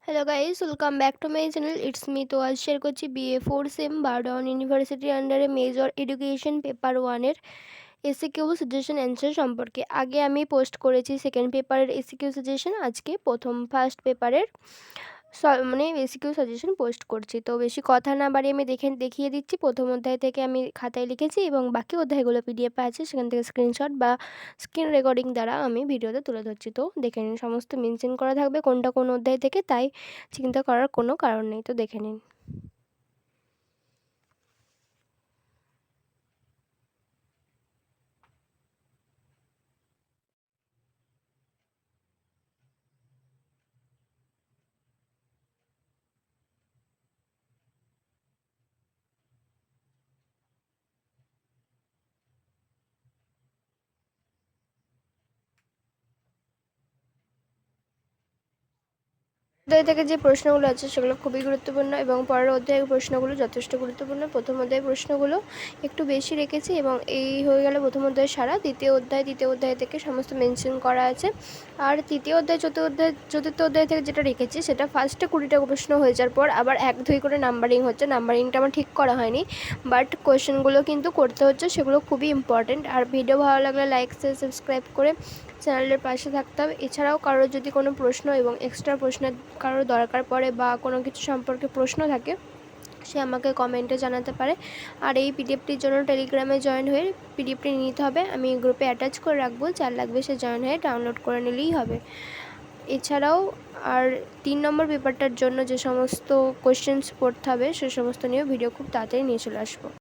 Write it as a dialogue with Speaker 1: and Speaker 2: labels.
Speaker 1: Hello guys, welcome back to my channel. It's me. তো আজ share করছি BA four same বারডন ইউনিভার্সিটির আন্ডারে মেজর এডুকেশন পেপার ওয়ানের এসিকিউ সাজেশন অ্যান্সার সম্পর্কে। আগে আমি পোস্ট করেছি সেকেন্ড পেপারের এসিকিউ সাজেশন, আজকে ফার্স্ট পেপারের এসিকিউ সাজেশন পোস্ট করছি। তো বেশি কথা না বাড়িয়ে আমি দেখিয়ে দিচ্ছি। প্রথম অধ্যায় থেকে আমি খাতায় লিখেছি এবং বাকি অধ্যায়গুলো পিডিএফে আছে, সেখান থেকে স্ক্রিনশট বা স্ক্রিন রেকর্ডিং দ্বারা আমি ভিডিওতে তুলে ধরছি। তো দেখে নিন, সমস্ত মেনশন করা থাকবে কোনটা কোন অধ্যায় থেকে, তাই চিন্তা করার কোনো কারণ নেই। তো দেখে নিন। অধ্যায় থেকে যে প্রশ্নগুলো আছে সেগুলো খুবই গুরুত্বপূর্ণ এবং পরের অধ্যায়ের প্রশ্নগুলো যথেষ্ট গুরুত্বপূর্ণ। প্রথম অধ্যায়ের প্রশ্নগুলো একটু বেশি রেখেছি এবং এই হয়ে গেল প্রথম অধ্যায় সারা। দ্বিতীয় অধ্যায় থেকে সমস্ত মেনশন করা আছে। আর তৃতীয় অধ্যায় চতুর্থ অধ্যায় থেকে যেটা রেখেছি সেটা ফার্স্টে 20টা প্রশ্ন হয়ে যাওয়ার পর আবার 1-2 করে নাম্বারিং হচ্ছে। নাম্বারিংটা আমার ঠিক করা হয়নি, বাট কোয়েশ্চেনগুলো কিন্তু করতে হচ্ছে, সেগুলো খুবই ইম্পর্টেন্ট। আর ভিডিও ভালো লাগলে লাইক শেয়ার সাবস্ক্রাইব করে চ্যানেলের পাশে থাকতে হবে। এছাড়াও কারোর যদি কোনো প্রশ্ন এবং এক্সট্রা প্রশ্নের কারোর দরকার পড়ে বা কোনো কিছু সম্পর্কে প্রশ্ন থাকে, সে আমাকে কমেন্টে জানাতে পারে। আর এই পিডিএফটির জন্য টেলিগ্রামে জয়েন হয়ে পিডিএফটি নিতে হবে, আমি গ্রুপে অ্যাটাচ করে রাখবো। যার লাগবে সে জয়েন হয়ে ডাউনলোড করে নিলেই হবে। এছাড়াও আর 3 নম্বর পেপারটার জন্য যে সমস্ত কোয়েশ্চেন্স পড়তে হবে সে সমস্ত নিয়েও ভিডিও খুব তাড়াতাড়ি নিয়ে চলে আসবো।